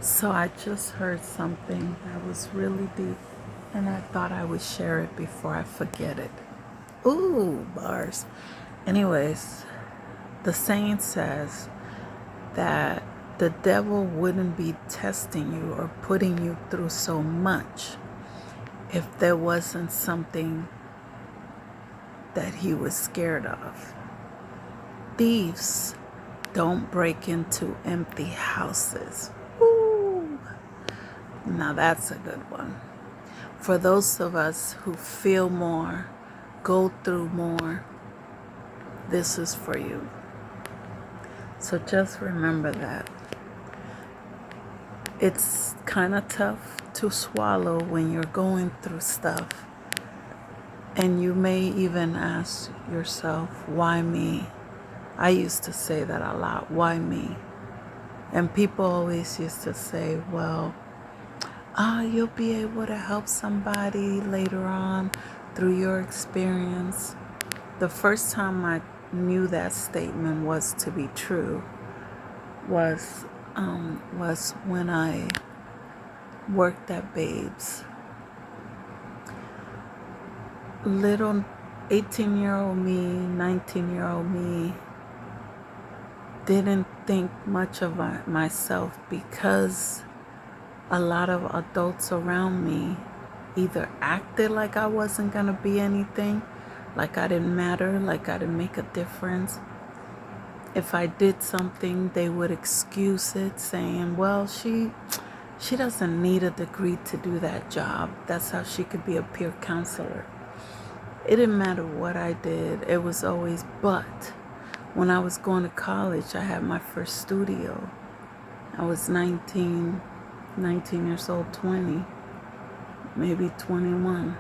So I just heard something that was really deep, and I thought I would share it before I forget it. Ooh, bars. Anyways, the saying says that the devil wouldn't be testing you or putting you through so much if there wasn't something that he was scared of. Thieves don't break into empty houses. Ooh, now that's a good one. For those of us who feel more, go through more, this is for you. So just remember that. It's kind of tough to swallow when you're going through stuff. And you may even ask yourself, why me? I used to say that a lot, why me? And people always used to say, well, you'll be able to help somebody later on through your experience. The first time I knew that statement was to be true was when I worked at Babes. Little 18-year-old me, 19-year-old me didn't think much of myself because a lot of adults around me either acted like I wasn't going to be anything, like I didn't matter, like I didn't make a difference. If I did something, they would excuse it, saying, well, she doesn't need a degree to do that job. That's how she could be a peer counselor. It didn't matter what I did. It was always but. When I was going to college, I had my first studio. I was 19 years old, 20, maybe 21.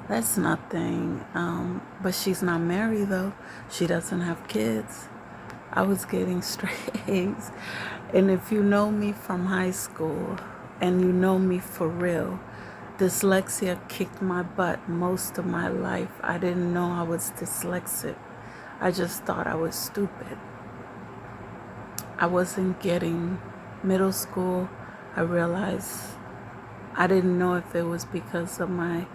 That's nothing. But she's not married though. She doesn't have kids. I was getting straight A's. And if you know me from high school and you know me for real, dyslexia kicked my butt most of my life. I didn't know I was dyslexic. I just thought I was stupid. I wasn't getting middle school. I realized I didn't know if it was because of my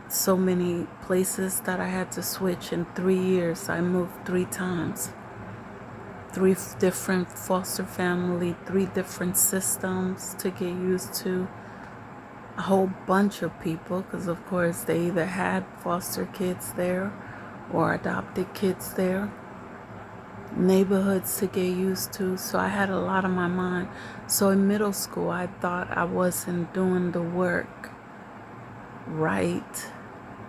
so many places that I had to switch. In 3 years. I moved 3 times. 3 different foster family, 3 different systems to get used to. A whole bunch of people, because of course they either had foster kids there or adopted kids there. Neighborhoods to get used to. So I had a lot on my mind. So in middle school, I thought I wasn't doing the work right,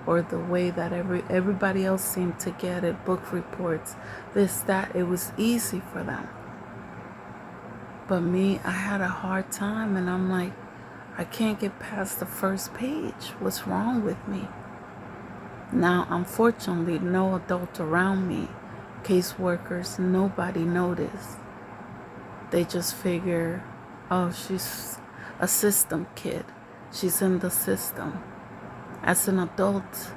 or the way that everybody else seemed to get it. Book reports, this, that. It was easy for them. But me, I had a hard time, and I'm like, I can't get past the first page. What's wrong with me? Now, unfortunately, no adult around me, caseworkers, nobody noticed. They just figure, oh, she's a system kid. She's in the system. As an adult,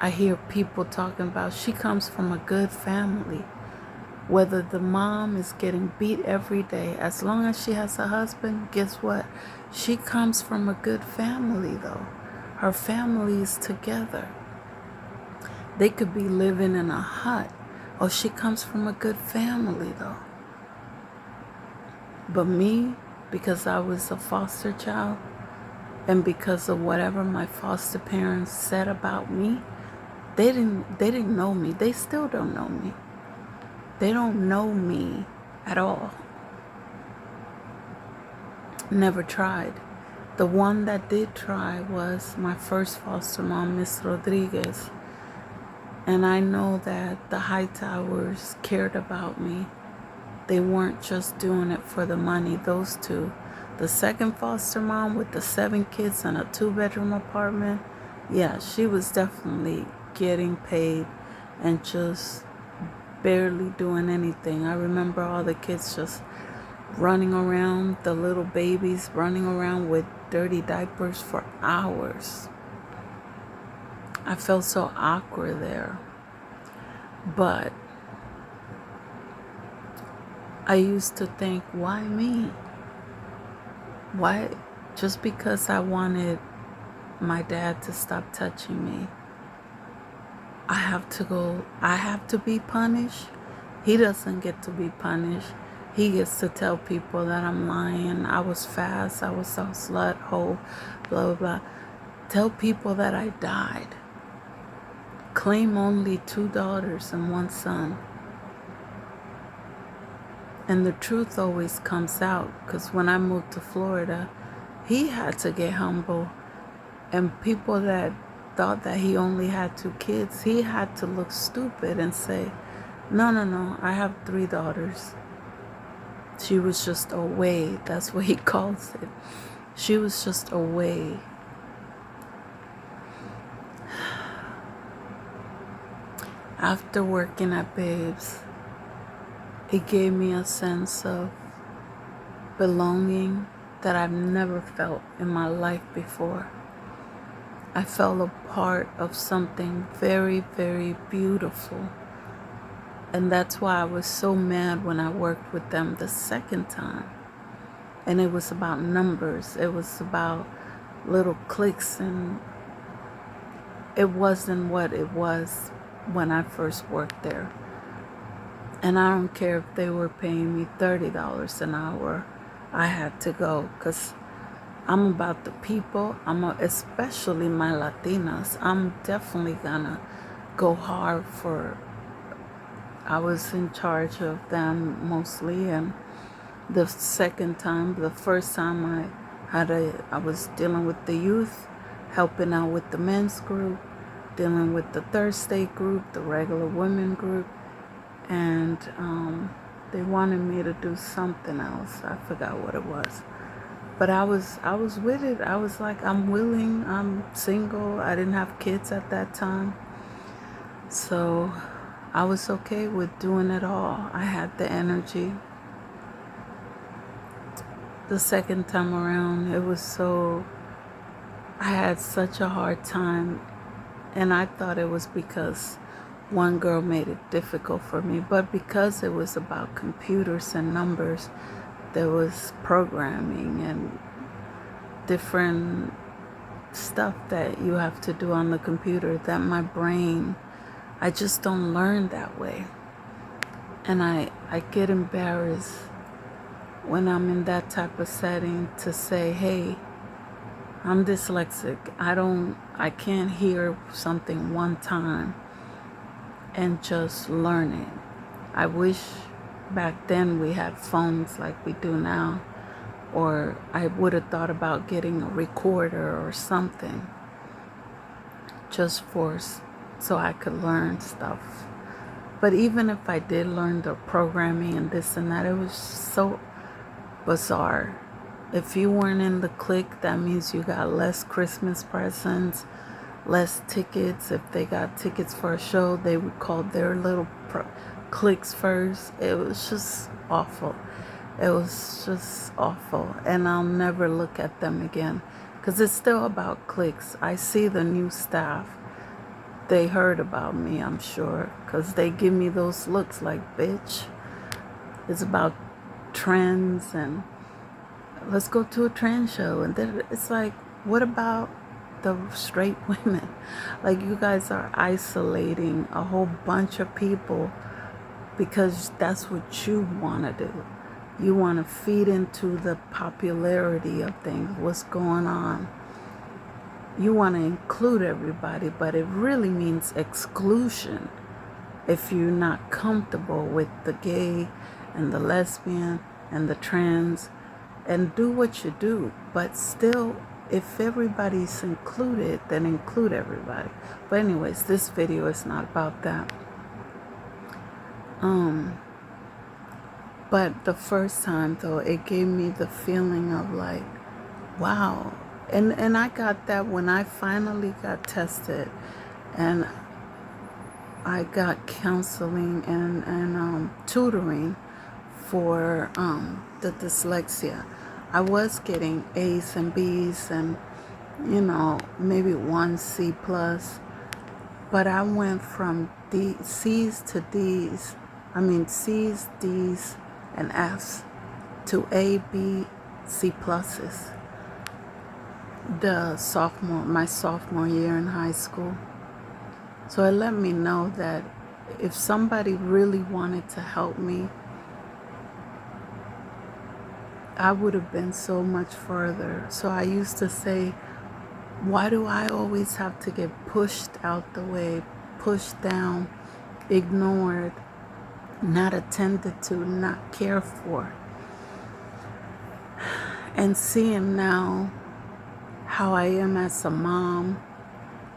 I hear people talking about she comes from a good family. Whether the mom is getting beat every day, as long as she has a husband, guess what? She comes from a good family, though. Her family is together. They could be living in a hut. Oh, she comes from a good family, though. But me, because I was a foster child, and because of whatever my foster parents said about me, they didn't know me. They still don't know me. They don't know me at all. Never tried. The one that did try was my first foster mom, Miss Rodriguez. And I know that the Hightowers cared about me. They weren't just doing it for the money, those two. The second foster mom with the 7 kids and a 2-bedroom apartment, yeah, she was definitely getting paid and just barely doing anything. I remember all the kids just running around, the little babies running around with dirty diapers for hours. I felt so awkward there. But I used to think, why me? Why? Just because I wanted my dad to stop touching me, I have to be punished. He doesn't get to be punished. He gets to tell people that I'm lying. I was fast. I was a slut, hoe, blah, blah, blah. Tell people that I died. Claim only 2 daughters and 1 son. And the truth always comes out, because when I moved to Florida, he had to get humble. And people that thought that he only had 2 kids, he had to look stupid and say, no, no, no, I have 3 daughters. She was just away. That's what he calls it. She was just away. After working at Babes, it gave me a sense of belonging that I've never felt in my life before. I felt a part of something very, very beautiful. And that's why I was so mad when I worked with them the second time. And it was about numbers. It was about little clicks, and it wasn't what it was when I first worked there. And I don't care if they were paying me $30 an hour. I had to go, because I'm about the people. Especially my Latinas. I'm definitely gonna go hard for. I was in charge of them mostly, and the first time I was dealing with the youth, helping out with the men's group, dealing with the Thursday group, the regular women group, and they wanted me to do something else. I forgot what it was. But I was with it. I was like, I'm willing. I'm single. I didn't have kids at that time. So I was okay with doing it all. I had the energy. The second time around, I had such a hard time. And I thought it was because one girl made it difficult for me. But because it was about computers and numbers, there was programming and different stuff that you have to do on the computer that my brain, I just don't learn that way. And I get embarrassed when I'm in that type of setting to say, hey, I'm dyslexic. I can't hear something one time and just learn it. I wish back then we had phones like we do now, or I would have thought about getting a recorder or something just so I could learn stuff. But even if I did learn the programming and this and that, it was so bizarre. If you weren't in the clique, that means you got less Christmas presents, less tickets. If they got tickets for a show, they would call their little cliques first. It was just awful. It was just awful. And I'll never look at them again, because it's still about cliques. I see the new staff. They heard about me, I'm sure, because they give me those looks like, bitch. It's about trends, and let's go to a trend show. And then it's like, what about the straight women? Like, you guys are isolating a whole bunch of people because that's what you want to do. You want to feed into the popularity of things, what's going on. You want to include everybody, but it really means exclusion if you're not comfortable with the gay and the lesbian and the trans, and do what you do. But still, if everybody's included, then include everybody. But anyways, this video is not about that. But the first time, though, it gave me the feeling of like, wow. And I got that when I finally got tested, and I got counseling and tutoring for the dyslexia. I was getting A's and B's and, maybe 1 C+. But I went from C's to D's. C's, D's, and F's to A, B, C pluses my sophomore year in high school. So it let me know that if somebody really wanted to help me, I would have been so much further. So I used to say, why do I always have to get pushed out the way, pushed down, ignored, not attended to, not cared for? And seeing now how I am as a mom,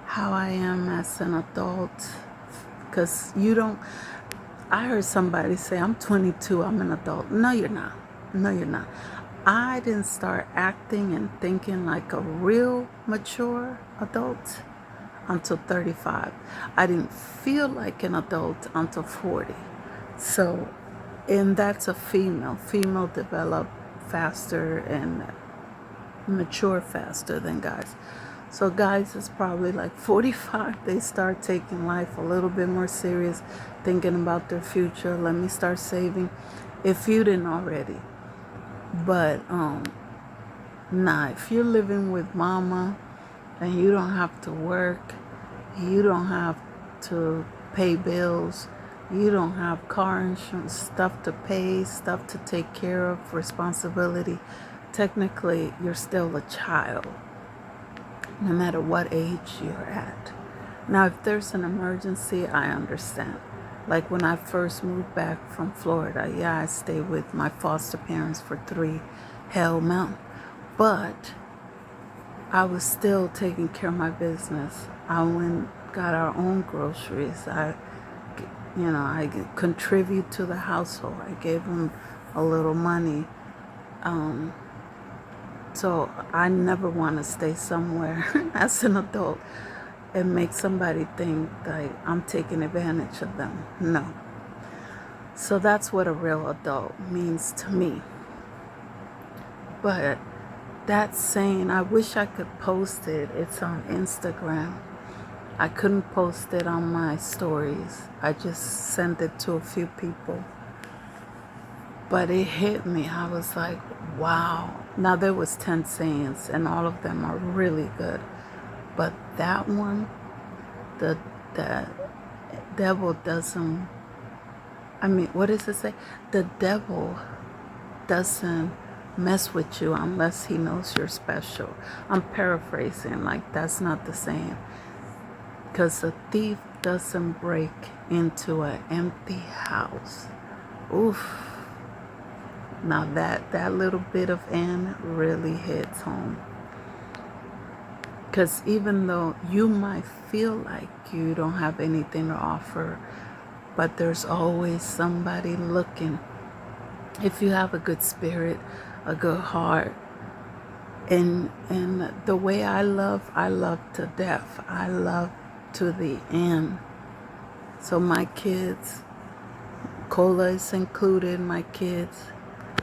how I am as an adult, because I heard somebody say, I'm 22, I'm an adult. No, you're not. No, you're not. I didn't start acting and thinking like a real mature adult until 35. I didn't feel like an adult until 40. So, and that's a female. Female develop faster and mature faster than guys. So guys is probably like 45. They start taking life a little bit more serious, thinking about their future. Let me start saving, if you didn't already. But nah, if you're living with mama and you don't have to work, you don't have to pay bills, you don't have car insurance, stuff to pay, stuff to take care of, responsibility, technically you're still a child, no matter what age you're at. Now, if there's an emergency, I understand. Like when I first moved back from Florida, yeah, I stayed with my foster parents for 3 hell months. But I was still taking care of my business. I went got our own groceries. I contribute to the household. I gave them a little money. So I never want to stay somewhere as an adult and make somebody think like I'm taking advantage of them. No. So that's what a real adult means to me. But that saying, I wish I could post it. It's on Instagram. I couldn't post it on my stories. I just sent it to a few people. But it hit me. I was like, wow. Now there was 10 sayings and all of them are really good. But that one, the devil doesn't, what does it say? The devil doesn't mess with you unless he knows you're special. I'm paraphrasing, like that's not the saying. Because a thief doesn't break into an empty house. Oof. Now that little bit of "and" really hits home. Because even though you might feel like you don't have anything to offer, but there's always somebody looking. If you have a good spirit, a good heart, and the way I love to death. I love to the end. So my kids, Cola is included, my kids,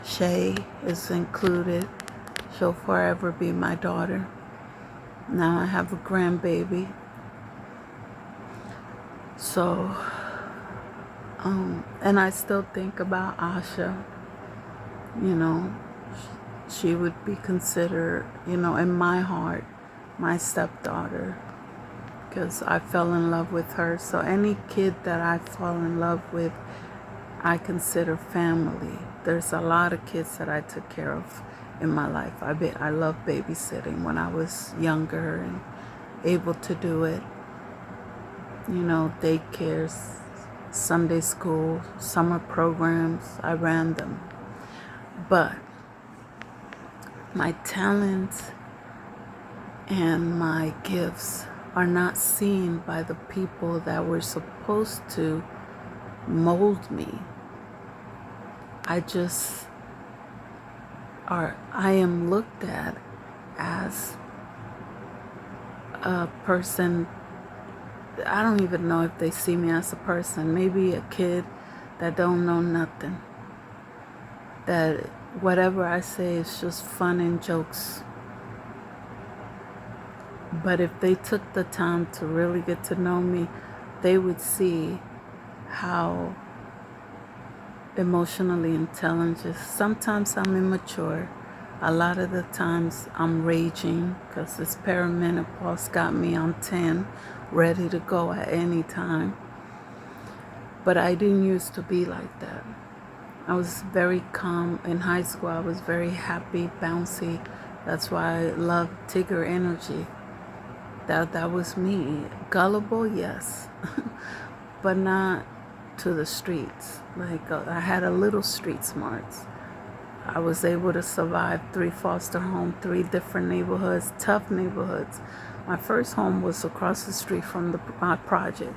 Shay is included. She'll forever be my daughter. Now I have a grandbaby. So, and I still think about Asha. She would be considered, in my heart, my stepdaughter. Because I fell in love with her. So any kid that I fall in love with, I consider family. There's a lot of kids that I took care of in my life. I love babysitting when I was younger and able to do it. Daycares, Sunday school, summer programs, I ran them. But my talents and my gifts are not seen by the people that were supposed to mold me. I am looked at as a person. I don't even know if they see me as a person. Maybe a kid that don't know nothing. That whatever I say is just fun and jokes. But if they took the time to really get to know me, they would see how emotionally intelligent. Sometimes I'm immature. A lot of the times I'm raging because this perimenopause got me on 10, ready to go at any time. But I didn't used to be like that. I was very calm. In high school, I was very happy, bouncy. That's why I love Tigger energy. That was me. Gullible, yes, but not to the streets. Like I had a little street smarts. I was able to survive 3 foster homes, 3 different neighborhoods, tough neighborhoods. My first home was across the street from my project.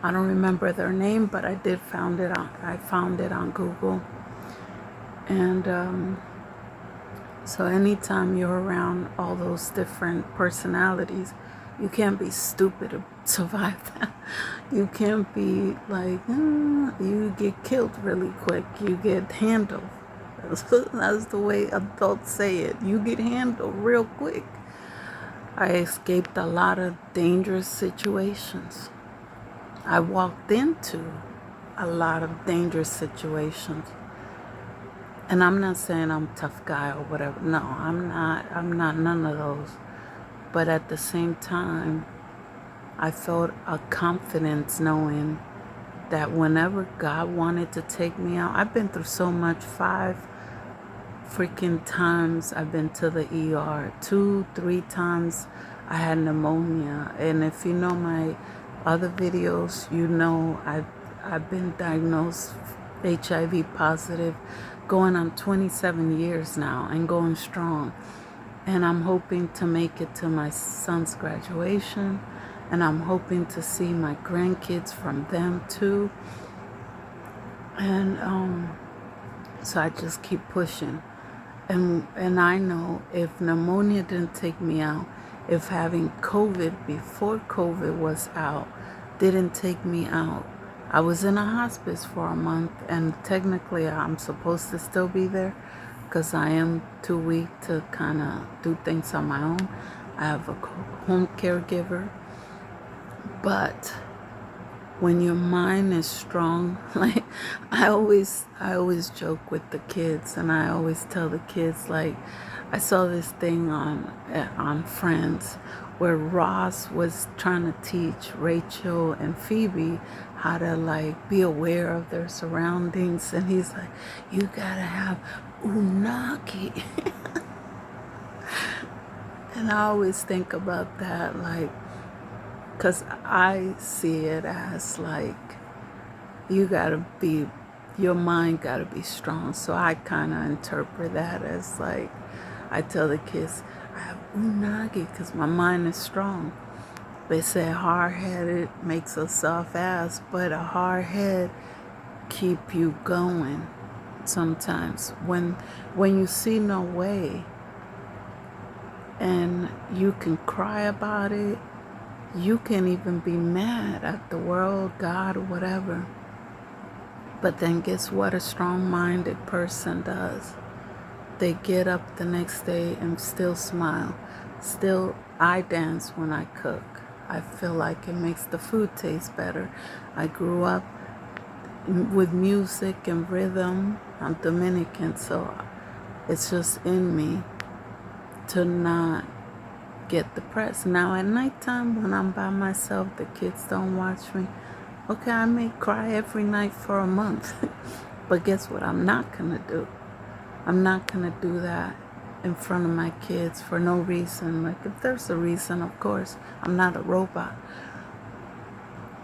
I don't remember their name, but I found it on Google. And so anytime you're around all those different personalities, you can't be stupid to survive that. You can't be like, you get killed really quick. You get handled. That's the way adults say it. You get handled real quick. I escaped a lot of dangerous situations. I walked into a lot of dangerous situations. And I'm not saying I'm a tough guy or whatever. No, I'm not none of those. But at the same time, I felt a confidence knowing that whenever God wanted to take me out, I've been through so much. 5 freaking times I've been to the ER. 2, 3 times I had pneumonia. And if you know my other videos, you know I've been diagnosed HIV positive, going on 27 years now and going strong. And I'm hoping to make it to my son's graduation. And I'm hoping to see my grandkids from them too. And so I just keep pushing. And I know if pneumonia didn't take me out, if having COVID before COVID was out didn't take me out, I was in a hospice for a month, and technically I'm supposed to still be there because I am too weak to kind of do things on my own. I have a home caregiver. But when your mind is strong, like I always joke with the kids, and I always tell the kids, like, I saw this thing on Friends where Ross was trying to teach Rachel and Phoebe how to like be aware of their surroundings, and he's like, you gotta have unagi. And I always think about that, like, because I see it as like your mind gotta be strong. So I kind of interpret that as like, I tell the kids, I have unagi because my mind is strong. They say hard-headed makes a soft ass, but a hard head keep you going sometimes. When you see no way and you can cry about it, you can even be mad at the world, God, or whatever. But then guess what a strong-minded person does? They get up the next day and still smile. Still, I dance when I cook. I feel like it makes the food taste better. I grew up with music and rhythm. I'm Dominican, so it's just in me to not get depressed. Now at nighttime when I'm by myself, the kids don't watch me. Okay, I may cry every night for a month. But guess what I'm not gonna do? I'm not gonna do that in front of my kids for no reason. Like, if there's a reason, of course, I'm not a robot.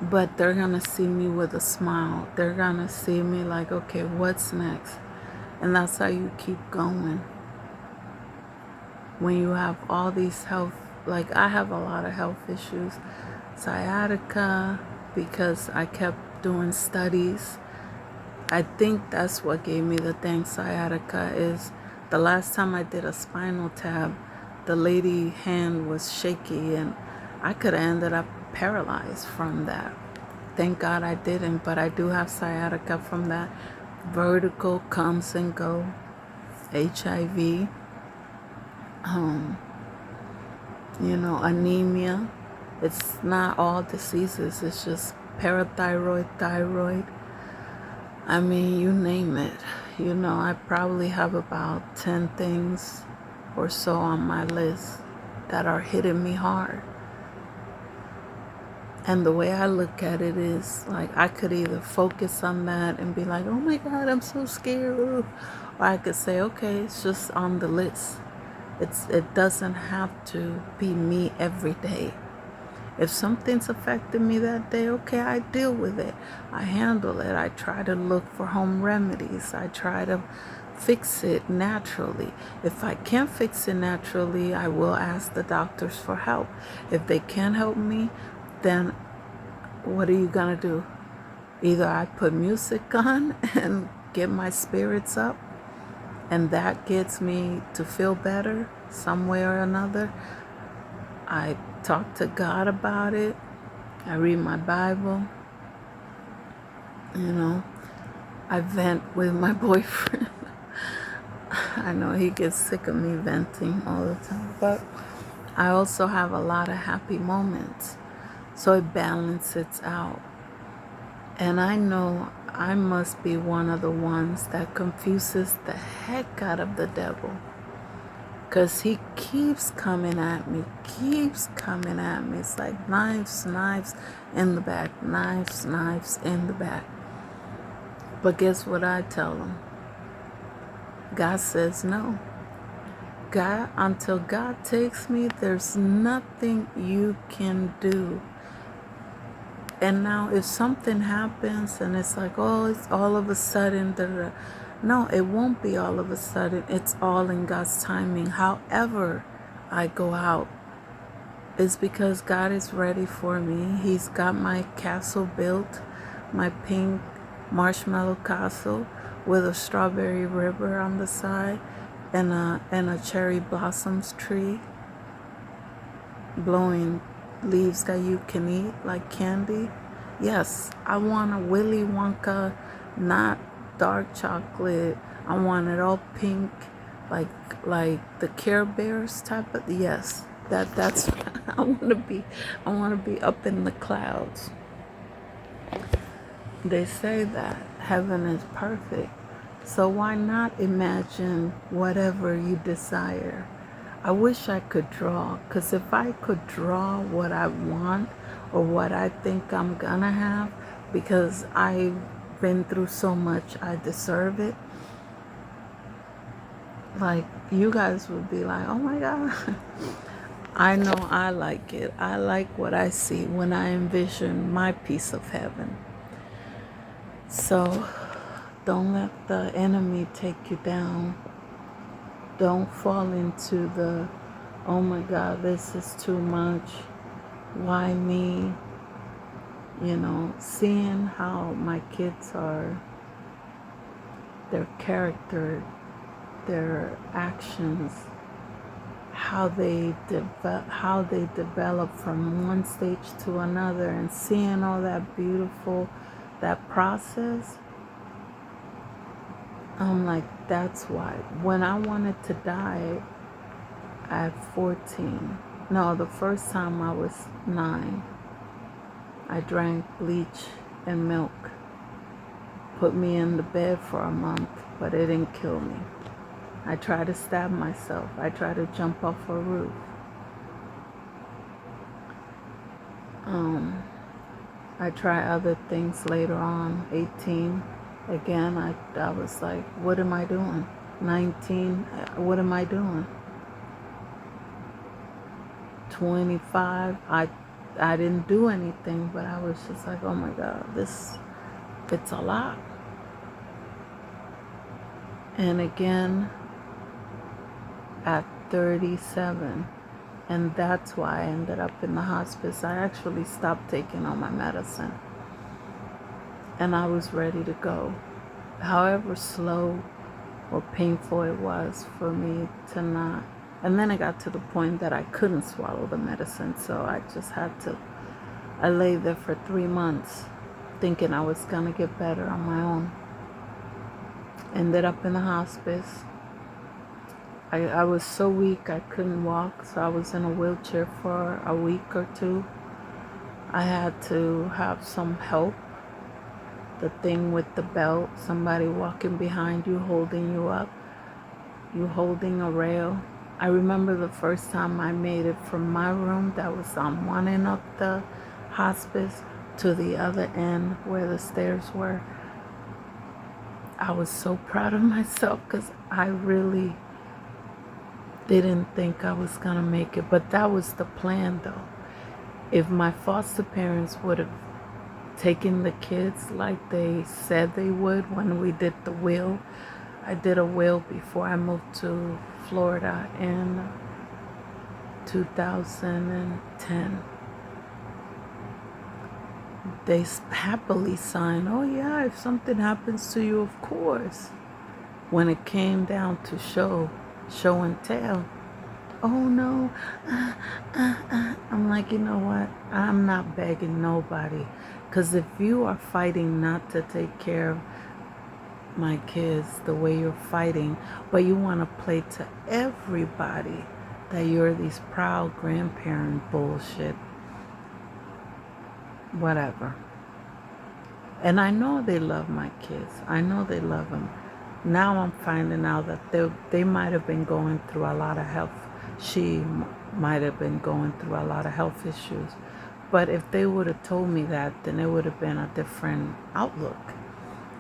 But they're gonna see me with a smile. They're gonna see me like, okay, what's next? And that's how you keep going. When you have all these health, like I have a lot of health issues, sciatica, because I kept doing studies. I think that's what gave me the thing, sciatica, is the last time I did a spinal tap, the lady hand was shaky and I could have ended up paralyzed from that. Thank God I didn't, but I do have sciatica from that. Vertigo comes and go, HIV, anemia. It's not all diseases, it's just parathyroid, thyroid. I mean, you name it. You know, I probably have about 10 things or so on my list that are hitting me hard. And the way I look at it is like I could either focus on that and be like, oh my God, I'm so scared. Or I could say, okay, it's just on the list. It doesn't have to be me every day. If something's affecting me that day, okay, I deal with it. I handle it. I try to look for home remedies. I try to fix it naturally. If I can't fix it naturally, I will ask the doctors for help. If they can't help me, then what are you gonna do? Either I put music on and get my spirits up, and that gets me to feel better some way or another. I talk to God about it. I read my Bible. You know, I vent with my boyfriend. I know he gets sick of me venting all the time, but I also have a lot of happy moments. So it balances out. And I know I must be one of the ones that confuses the heck out of the devil. Because he keeps coming at me, keeps coming at me. It's like knives, knives in the back, knives, knives in the back. But guess what I tell him? God says no. God, until God takes me, there's nothing you can do. And now if something happens and it's like, oh, it's all of a sudden, no, it won't be all of a sudden. It's all in God's timing. However I go out, it's because God is ready for me. He's got my castle built, my pink marshmallow castle with a strawberry river on the side and a cherry blossoms tree blowing leaves that you can eat like candy. Yes, I want a Willy Wonka, not dark chocolate. I want it all pink, like the Care Bears type of. Yes, that's I want to be. I want to be up in the clouds. They say that heaven is perfect, so why not imagine whatever you desire? I wish I could draw, because if I could draw what I want or what I think I'm gonna have, because I've been through so much, I deserve it. Like, you guys would be like, oh my God. I know I like it. I like what I see when I envision my piece of heaven. So don't let the enemy take you down. Don't fall into the, oh my God, this is too much. Why me? You know, seeing how my kids are, their character, their actions, how they develop from one stage to another, and seeing all that beautiful, that process. I'm like, that's why. When I wanted to die at 14, no, the first time I was 9, I drank bleach and milk. Put me in the bed for a month, but it didn't kill me. I tried to stab myself. I tried to jump off a roof. I tried other things later on, 18. Again, I was like, what am I doing? 19, what am I doing? 25, I didn't do anything, but I was just like, oh my God, it's a lot. And again, at 37, and that's why I ended up in the hospice. I actually stopped taking all my medicine, and I was ready to go. However slow or painful it was for me to not. And then it got to the point that I couldn't swallow the medicine, so I just had to. I lay there for 3 months thinking I was going to get better on my own. Ended up in the hospice. I was so weak I couldn't walk, so I was in a wheelchair for a week or two. I had to have some help the thing with the belt, somebody walking behind you, holding you up, you holding a rail. I remember the first time I made it from my room that was on one end of the hospice to the other end where the stairs were. I was so proud of myself because I really didn't think I was gonna make it, but that was the plan though. If my foster parents would have taken the kids like they said they would when we did the will, I did a will before I moved to Florida in 2010. They happily signed, oh yeah, if something happens to you, of course. When it came down to show and tell, oh no, I'm like, you know what? I'm not begging nobody. Because if you are fighting not to take care of my kids the way you're fighting, but you want to play to everybody that you're these proud grandparent bullshit, whatever. And I know they love my kids. I know they love them. Now I'm finding out that they might have been going through a lot of health. She might have been going through a lot of health issues. But if they would have told me that, then it would have been a different outlook.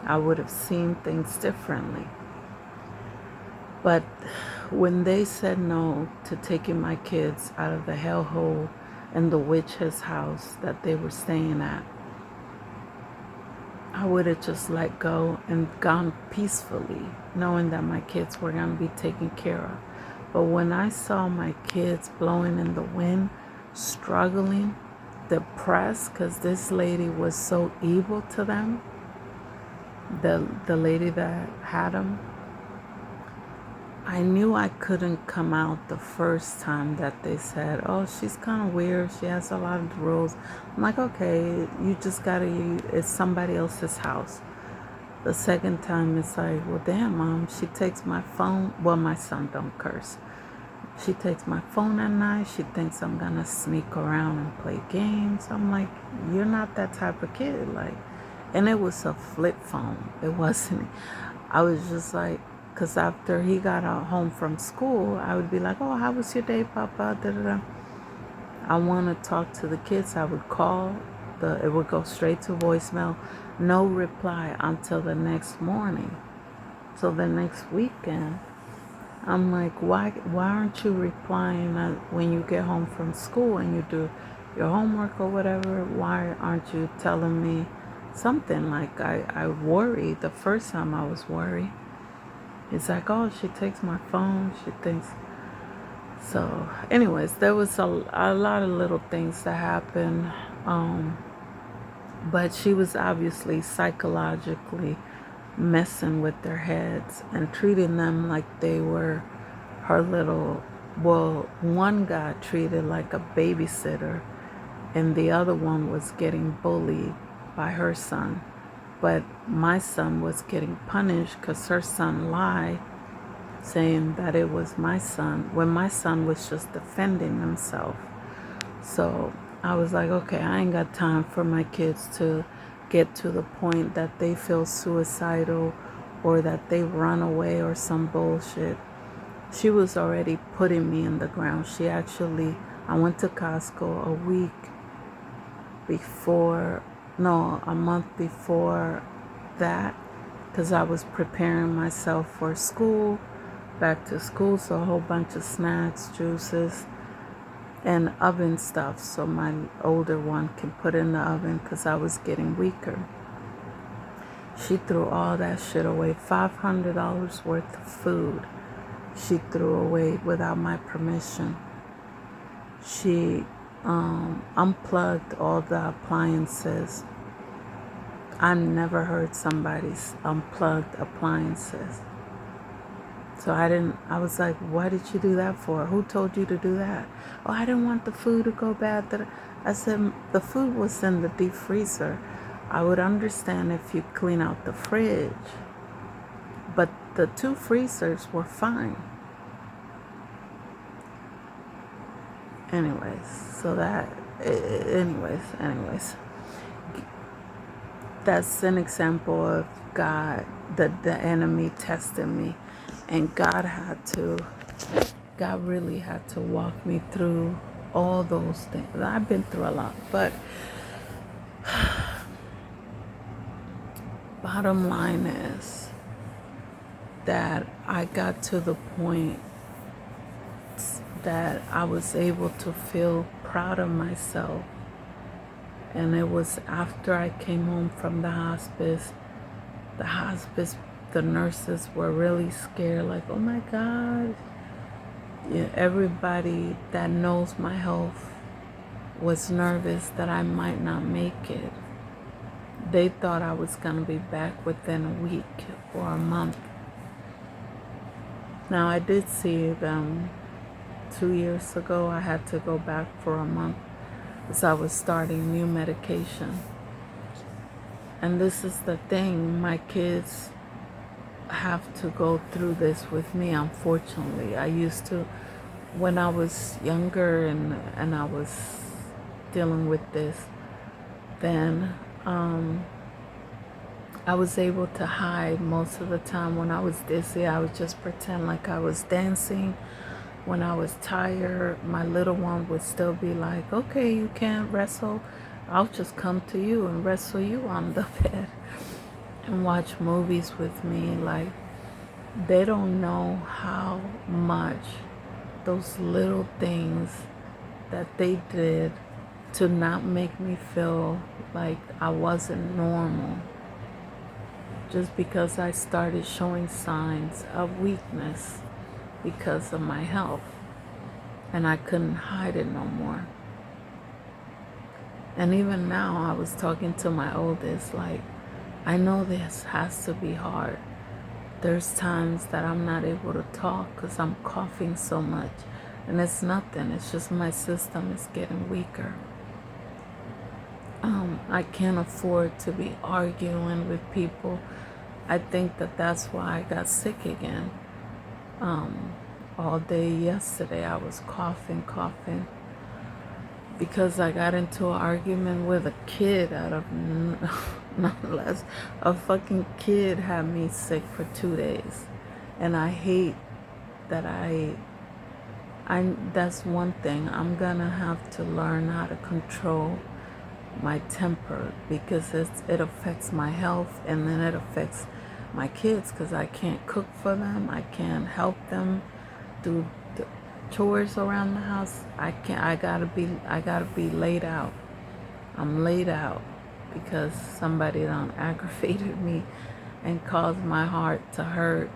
I would have seen things differently. But when they said no to taking my kids out of the hellhole and the witch's house that they were staying at, I would have just let go and gone peacefully, knowing that my kids were going to be taken care of. But when I saw my kids blowing in the wind, struggling, depressed, because this lady was so evil to them, the lady that had them, I knew I couldn't come out the first time that they said, oh, she's kind of weird, she has a lot of rules. I'm like, okay, you just gotta, it's somebody else's house. The second time it's like, well, damn, Mom, she takes my phone. Well, my son don't curse. She takes my phone at night. She thinks I'm gonna sneak around and play games. I'm like, you're not that type of kid. Like, and it was a flip phone. It wasn't. I was just like, because after he got home from school, I would be like, oh, how was your day, Papa? Da, da, da. I want to talk to the kids. I would call. It would go straight to voicemail. No reply until the next morning. So the next weekend, I'm like, why aren't you replying when you get home from school and you do your homework or whatever? Why aren't you telling me something? Like, I worry. The first time I was worried. It's like, oh, she takes my phone. She thinks. So, anyways, there was a lot of little things that happened. But she was obviously psychologically messing with their heads and treating them like they were her little, well, one got treated like a babysitter and the other one was getting bullied by her son. But my son was getting punished because her son lied, saying that it was my son, when my son was just defending himself. So I was like, okay, I ain't got time for my kids to get to the point that they feel suicidal or that they run away or some bullshit. She was already putting me in the ground. I went to Costco a month before that, because I was preparing myself for school, back to school, so a whole bunch of snacks, juices, and oven stuff so my older one can put in the oven because I was getting weaker. She threw all that shit away. $500 worth of food she threw away without my permission. She unplugged all the appliances. I never heard somebody's unplugged appliances. So I was like, why did you do that for? Who told you to do that? Oh, I didn't want the food to go bad. I said, the food was in the deep freezer. I would understand if you clean out the fridge. But the two freezers were fine. Anyways. That's an example of God, the enemy tested me, and God really had to walk me through all those things. I've been through a lot, but bottom line is that I got to the point that I was able to feel proud of myself. And it was after I came home from the hospice, the nurses were really scared, like, oh my God. Yeah, everybody that knows my health was nervous that I might not make it. They thought I was going to be back within a week or a month. Now, I did see them 2 years ago. I had to go back for a month as I was starting new medication. And this is the thing, my kids have to go through this with me, unfortunately. I used to, when I was younger and I was dealing with this, then I was able to hide most of the time. When I was dizzy, I would just pretend like I was dancing. When I was tired, my little one would still be like, okay, you can't wrestle. I'll just come to you and wrestle you on the bed and watch movies with me. Like, they don't know how much those little things that they did to not make me feel like I wasn't normal. Just because I started showing signs of weakness because of my health, and I couldn't hide it no more. And even now, I was talking to my oldest, like, I know this has to be hard. There's times that I'm not able to talk because I'm coughing so much, and it's nothing, it's just my system is getting weaker. I can't afford to be arguing with people. I think that that's why I got sick again. All day yesterday I was coughing because I got into an argument with a kid out of nonetheless. A fucking kid had me sick for 2 days. And I hate that that's one thing. I'm gonna have to learn how to control my temper because it affects my health, and then it affects my kids because I can't cook for them. I can't help them do the chores around the house. I gotta be laid out. I'm laid out because somebody done aggravated me and caused my heart to hurt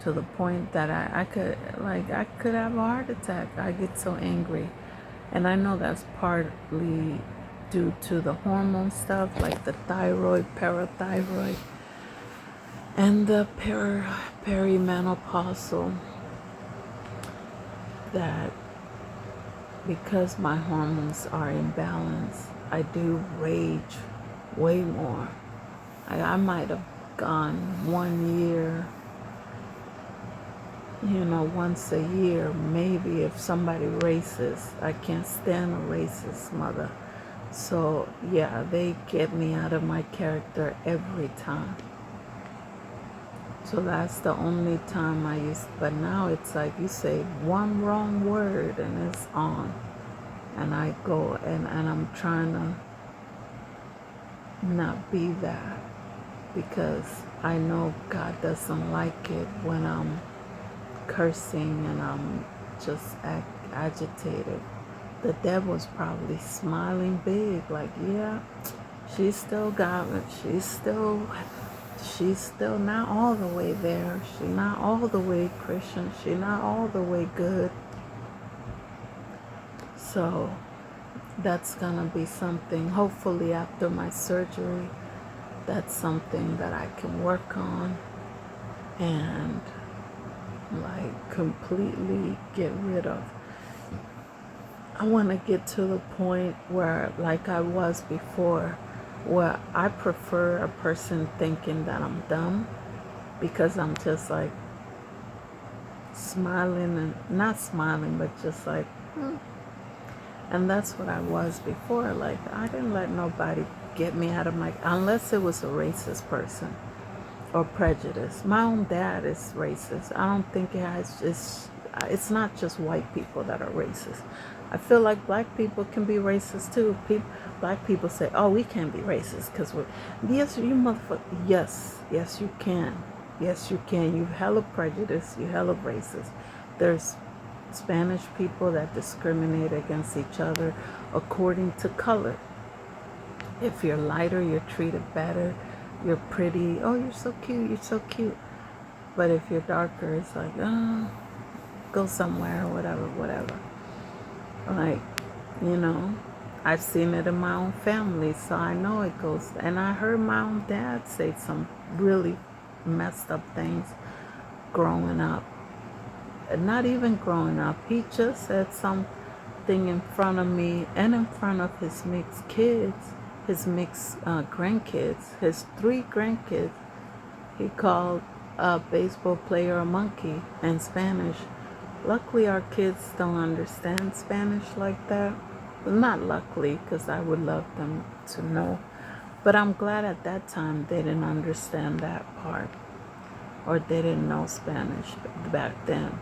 to the point that I could have a heart attack. I get so angry. And I know that's partly due to the hormone stuff, like the thyroid, parathyroid, and the perimenopausal, that because my hormones are imbalanced, I do rage way more. I might have gone 1 year, once a year, maybe, if somebody racist. I can't stand a racist mother. So yeah, they get me out of my character every time. So that's the only time I used, but now it's like you say one wrong word and it's on. And I go and I'm trying to not be that, because I know God doesn't like it when I'm cursing and I'm just agitated. The devil's probably smiling big, like, yeah, she still got it. She's still not all the way there. She's not all the way Christian. She's not all the way good. So that's gonna be something, hopefully after my surgery, that's something that I can work on and like completely get rid of. I want to get to the point where, like I was before, where I prefer a person thinking that I'm dumb because I'm just like smiling, and not smiling, but just like, And that's what I was before. Like, I didn't let nobody get me out of my, unless it was a racist person or prejudice. My own dad is racist. I don't think it has just, it's not just white people that are racist. I feel like black people can be racist too. Black people say, oh, we can't be racist because we're, yes, you motherfucker, yes, you can. Yes, you can. You hella prejudice, you hella racist. There's Spanish people that discriminate against each other according to color. If you're lighter, you're treated better. You're pretty. Oh, you're so cute. You're so cute. But if you're darker, it's like, oh, go somewhere or whatever. Like, you know, I've seen it in my own family, so I know it goes. And I heard my own dad say some really messed up things growing up. Not even growing up. He just said something in front of me and in front of his mixed kids, his mixed grandkids, his 3 grandkids. He called a baseball player a monkey in Spanish. Luckily, our kids don't understand Spanish like that. Not luckily, because I would love them to know. But I'm glad at that time they didn't understand that part, or they didn't know Spanish back then.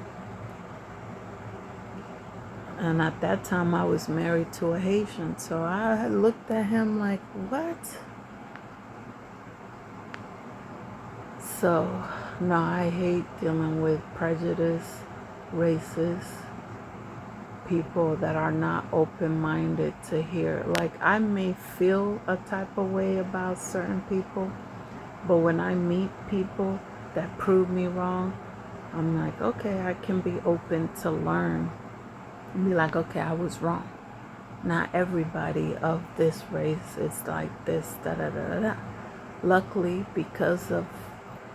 And at that time, I was married to a Haitian, so I looked at him like, what? So, no, I hate dealing with prejudice, racist people that are not open-minded to hear. Like, I may feel a type of way about certain people, but when I meet people that prove me wrong, I'm like, okay, I can be open to learn. Be like, okay, I was wrong. Not everybody of this race is like this, da da da da. Luckily, because of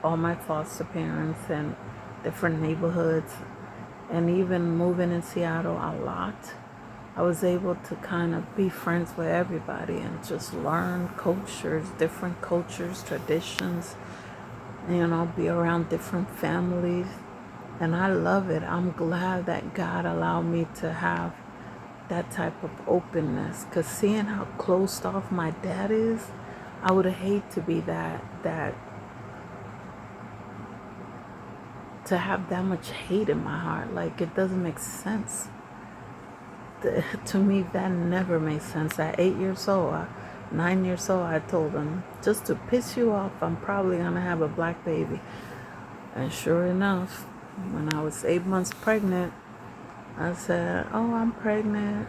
all my foster parents and different neighborhoods, and even moving in Seattle a lot, I was able to kind of be friends with everybody and just learn cultures, different cultures, traditions, you know, be around different families. And I love it. I'm glad that God allowed me to have that type of openness. Because seeing how closed off my dad is, I would hate to be that, to have that much hate in my heart. Like, it doesn't make sense. To me, that never made sense. At 8 years old, 9 years old, I told him, just to piss you off, I'm probably going to have a black baby. And sure enough, when I was 8 months pregnant, I said, oh, I'm pregnant.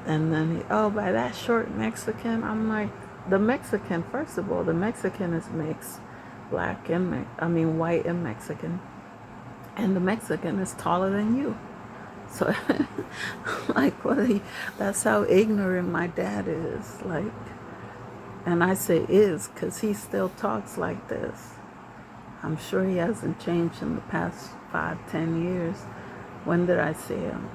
And then oh, by that short Mexican, I'm like, the Mexican, first of all, the Mexican is mixed, black and, white and Mexican. And the Mexican is taller than you. So, like, well, that's how ignorant my dad is. Like, and I say is because he still talks like this. I'm sure he hasn't changed in the past 5-10 years. When did I see him?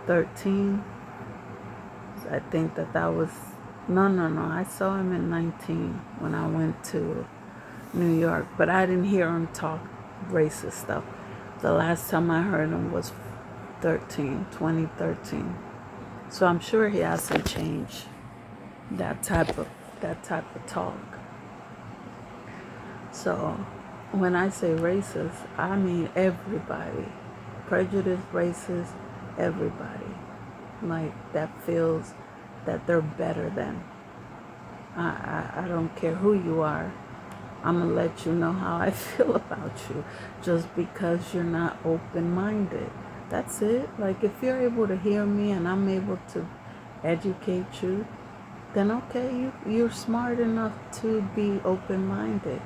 13. I think that was, no. I saw him in 19 when I went to New York. But I didn't hear him talk racist stuff. The last time I heard him was 2013. So I'm sure he hasn't changed that type of talk. So when I say racist, I mean everybody. Prejudice, racist, everybody. Like, that feels that they're better than. I don't care who you are. I'm going to let you know how I feel about you just because you're not open-minded. That's it. Like, if you're able to hear me and I'm able to educate you, then okay, you're smart enough to be open-minded.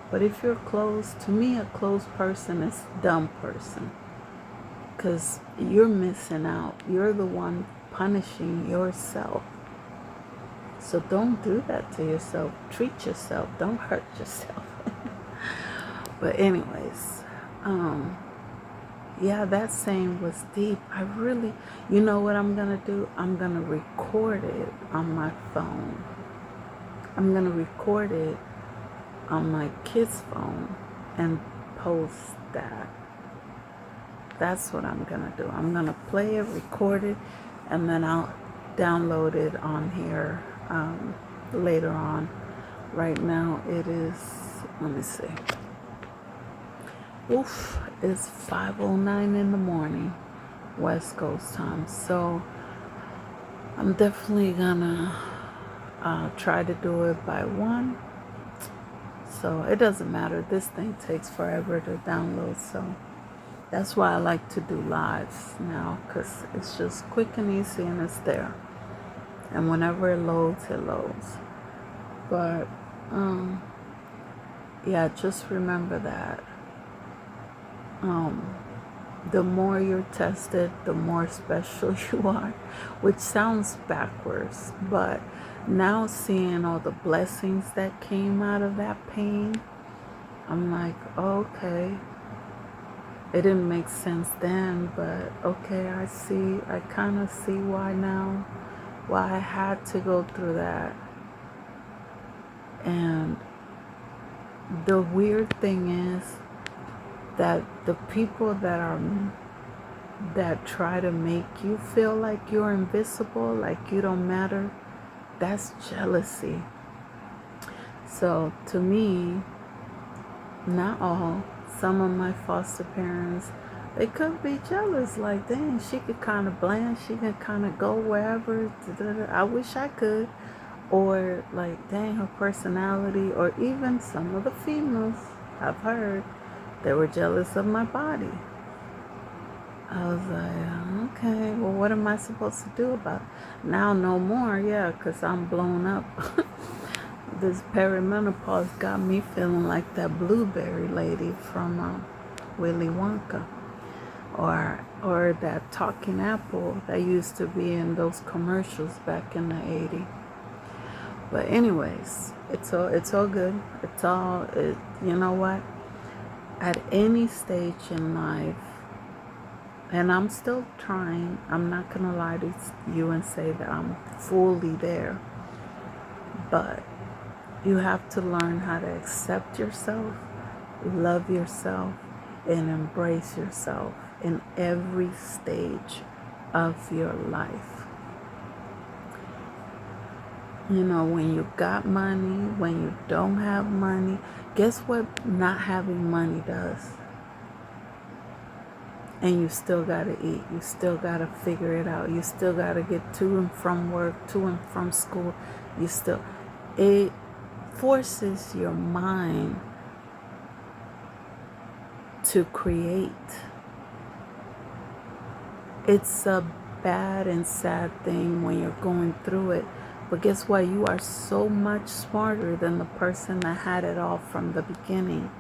But if you're closed, to me, a closed person is a dumb person. Because you're missing out. You're the one punishing yourself. So don't do that to yourself. Treat yourself. Don't hurt yourself. But anyways, yeah, that saying was deep. I really, you know what I'm going to do? I'm going to record it on my phone. I'm going to record it on my kid's phone and post that. That's what I'm going to do. I'm going to play it, record it, and then I'll download it on here later on. Right now it is, let me see. Oof, it's 5:09 in the morning, West Coast time. So I'm definitely gonna try to do it by 1. So it doesn't matter. This thing takes forever to download. So that's why I like to do lives now, because it's just quick and easy and it's there. And whenever it loads, it loads. But yeah, just remember that the more you're tested, the more special you are, which sounds backwards. But now seeing all the blessings that came out of that pain, I'm like, okay. It didn't make sense then, but okay, I kind of see why now, why I had to go through that. And the weird thing is that the people that try to make you feel like you're invisible, like you don't matter, that's jealousy. So to me, not all, some of my foster parents, they could be jealous, like, dang, she could kind of blend, she could kind of go wherever, I wish I could. Or like, dang, her personality. Or even some of the females I've heard, they were jealous of my body. I was like, okay, well, what am I supposed to do about it? Now no more, yeah, because I'm blown up. This perimenopause got me feeling like that blueberry lady from Willy Wonka, or that talking apple that used to be in those commercials back in the 80s. But anyways, it's all good. You know what? At any stage in life, and I'm still trying, I'm not gonna lie to you and say that I'm fully there, but you have to learn how to accept yourself, love yourself, and embrace yourself in every stage of your life. You know, when you got money, when you don't have money, guess what not having money does? And you still gotta eat. You still gotta figure it out. You still gotta get to and from work, to and from school. It forces your mind to create. It's a bad and sad thing when you're going through it. But guess what? You are so much smarter than the person that had it all from the beginning.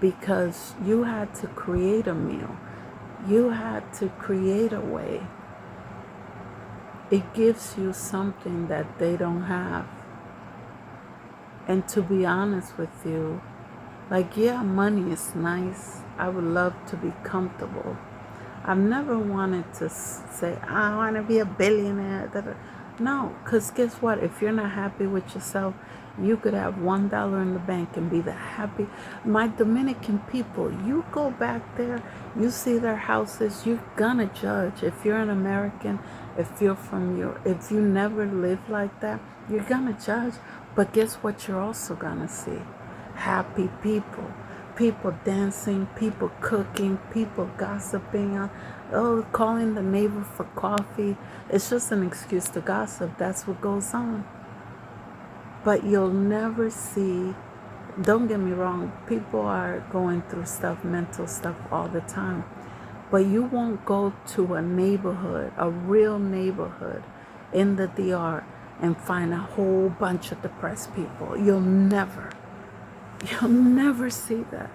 Because you had to create a meal. You had to create a way. It gives you something that they don't have. And to be honest with you, like, yeah, money is nice. I would love to be comfortable. I've never wanted to say, I want to be a billionaire. No, because guess what? If you're not happy with yourself, you could have $1 in the bank and be the happy. My Dominican people, you go back there, you see their houses, you're gonna judge. If you're an American, if you never lived like that, you're gonna judge. But guess what? You're also gonna see happy people. People dancing, people cooking, people gossiping, calling the neighbor for coffee. It's just an excuse to gossip. That's what goes on. But you'll never see, don't get me wrong, people are going through stuff, mental stuff all the time. But you won't go to a neighborhood, a real neighborhood in the DR and find a whole bunch of depressed people. You'll never see that.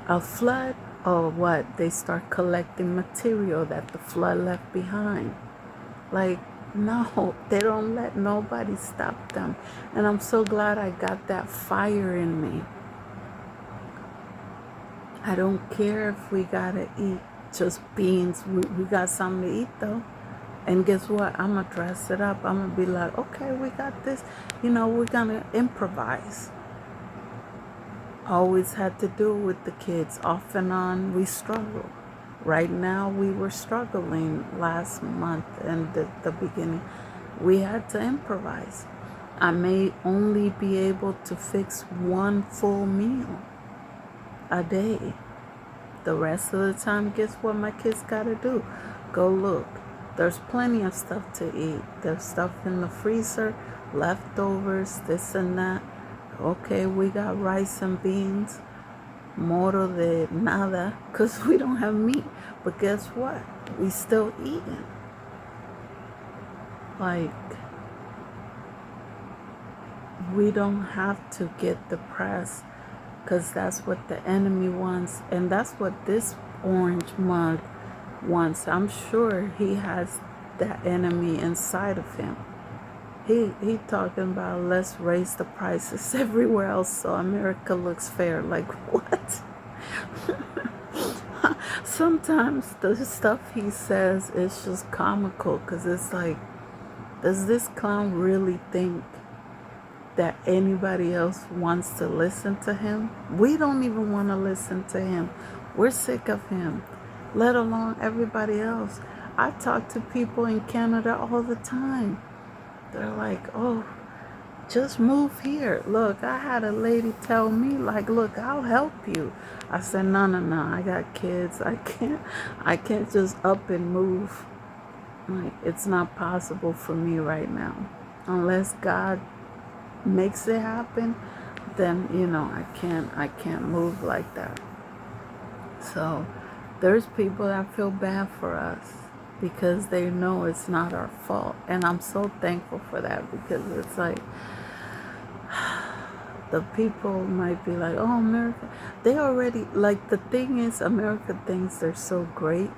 A flood, or what? They start collecting material that the flood left behind. Like, no, they don't let nobody stop them. And I'm so glad I got that fire in me. I don't care if we gotta eat just beans. We got something to eat though. And guess what? I'm gonna dress it up. I'm gonna be like, okay, we got this. We're gonna improvise. Always had to do it with the kids. Off and on, we struggle. Right now, we were struggling last month and the beginning. We had to improvise. I may only be able to fix one full meal a day. The rest of the time, guess what my kids gotta do? Go look. There's plenty of stuff to eat. There's stuff in the freezer, leftovers, this and that. Okay, we got rice and beans. Moro de nada, because we don't have meat. But guess what? We still eating. Like, we don't have to get depressed, because that's what the enemy wants. And that's what this orange mug wants. I'm sure he has that enemy inside of him. He talking about let's raise the prices everywhere else so America looks fair. Like, what? Sometimes the stuff he says is just comical, because it's like, does this clown really think that anybody else wants to listen to him? We don't even want to listen to him. We're sick of him, let alone everybody else. I talk to people in Canada all the time. They're like, oh, just move here. Look, I had a lady tell me, like, look, I'll help you. I said, no, I got kids. I can't just up and move. Like, it's not possible for me right now. Unless God makes it happen, then, I can't move like that. So there's people that feel bad for us because they know it's not our fault. And I'm so thankful for that, because it's like, the people might be like, oh, America. They already, like, the thing is, America thinks they're so great.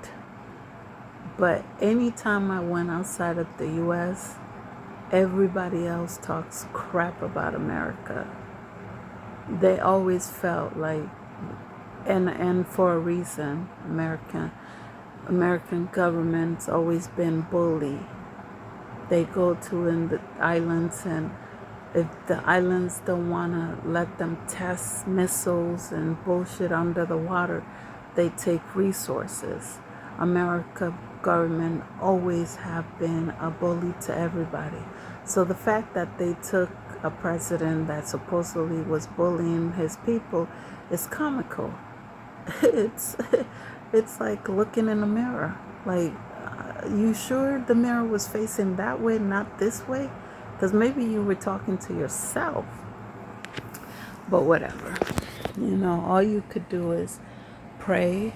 But anytime I went outside of the U.S., everybody else talks crap about America. They always felt like, and for a reason, American government's always been bullied. They go to in the islands, and if the islands don't want to let them test missiles and bullshit under the water, they take resources. America government always have been a bully to everybody. So the fact that they took a president that supposedly was bullying his people is comical. It's it's like looking in a mirror. Like, you sure the mirror was facing that way, not this way? Because maybe you were talking to yourself. But whatever. All you could do is pray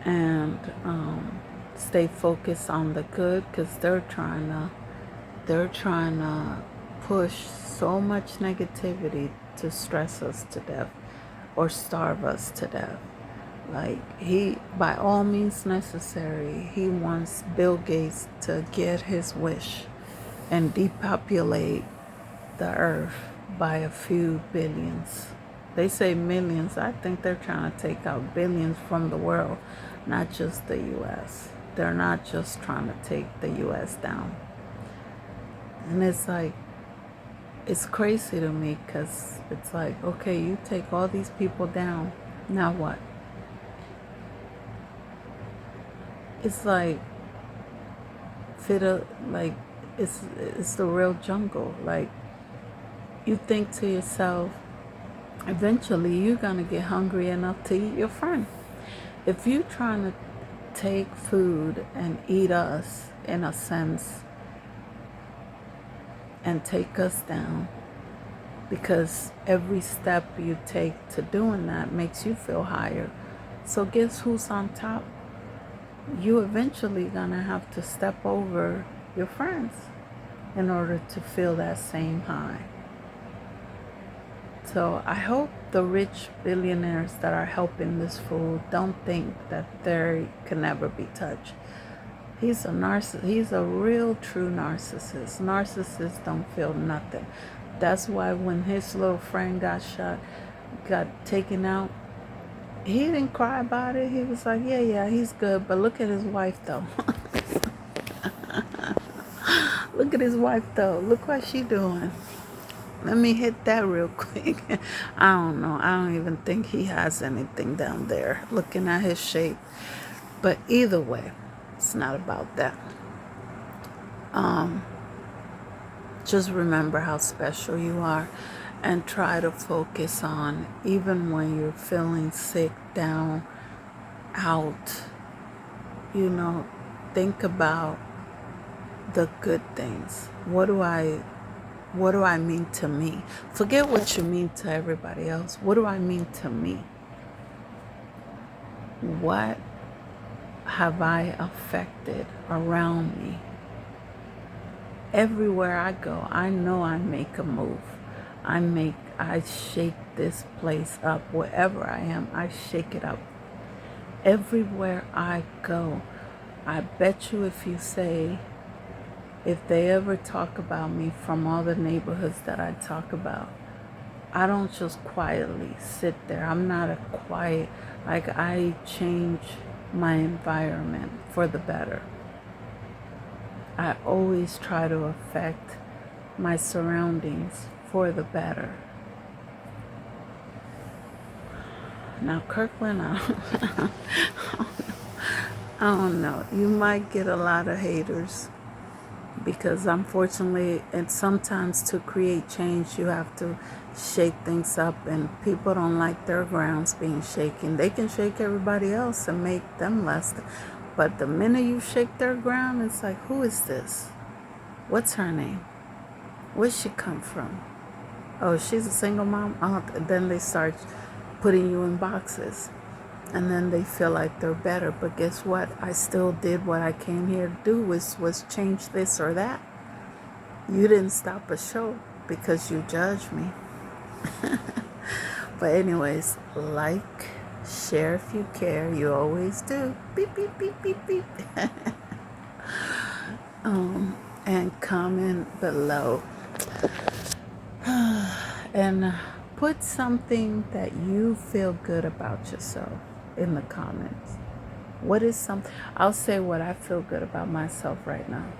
and stay focused on the good, because they're trying to push so much negativity to stress us to death or starve us to death. Like, he, by all means necessary, he wants Bill Gates to get his wish and depopulate the earth by a few billions. They say millions. I think they're trying to take out billions from the world, not just the U.S. They're not just trying to take the U.S. down. And it's like, it's crazy to me, because it's like, okay, you take all these people down, now what? It's like, like, it's the real jungle. Like, you think to yourself, eventually you're gonna get hungry enough to eat your friend. If you're trying to take food and eat us, in a sense, and take us down, because every step you take to doing that makes you feel higher. So guess who's on top? You eventually gonna have to step over your friends in order to feel that same high. So I hope the rich billionaires that are helping this fool don't think that they can never be touched. He's a narcissist. He's a real true narcissist. Narcissists don't feel nothing. That's why when his little friend got shot, got taken out, he didn't cry about it. He was like, yeah, he's good. But look at his wife, though. Look at his wife, though. Look what she doing. Let me hit that real quick. I don't know. I don't even think he has anything down there. Looking at his shape. But either way, it's not about that. Just remember how special you are and try to focus on, even when you're feeling sick, down, out, think about the good things. What do I mean to me? Forget what you mean to everybody else. What do I mean to me? What have I affected around me? Everywhere I go, I know I make a move. I shake this place up. Wherever I am, I shake it up. Everywhere I go, I bet you if they ever talk about me from all the neighborhoods that I talk about, I don't just quietly sit there. I'm not a quiet, like I change my environment for the better. I always try to affect my surroundings for the better. Now, Kirkland, I don't know. You might get a lot of haters because unfortunately, and sometimes to create change, you have to shake things up, and people don't like their grounds being shaken. They can shake everybody else and make them less. But the minute you shake their ground, it's like, who is this? What's her name? Where'd she come from? Oh, she's a single mom? Oh, then they start putting you in boxes. And then they feel like they're better. But guess what? I still did what I came here to do, was change this or that. You didn't stop a show because you judged me. But anyways, like, share if you care. You always do. Beep, beep, beep, beep, beep. And comment below. And put something that you feel good about yourself in the comments. What is something? I'll say what I feel good about myself right now.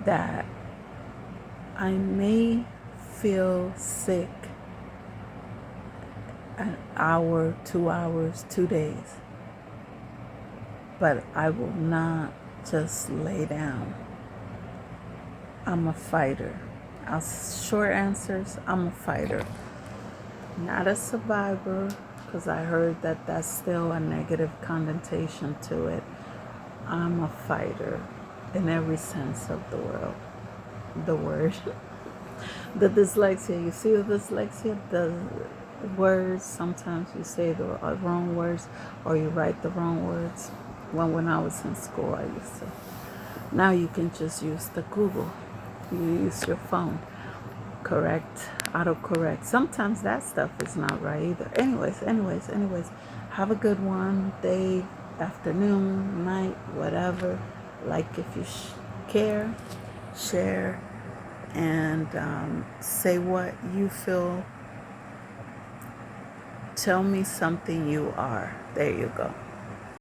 That I may feel sick an hour, 2 hours, 2 days, but I will not just lay down. I'm a fighter. Short answers, I'm a fighter. Not a survivor, because I heard that that's still a negative connotation to it. I'm a fighter in every sense of the word. The dyslexia, you see the dyslexia, the words, sometimes you say the wrong words or you write the wrong words. When I was in school, I used to. Now you can just use the Google. You use your phone. Correct, autocorrect. Sometimes that stuff is not right either. Anyways. Have a good one, day, afternoon, night, whatever. Like if you care, share, and say what you feel. Tell me something you are. There you go.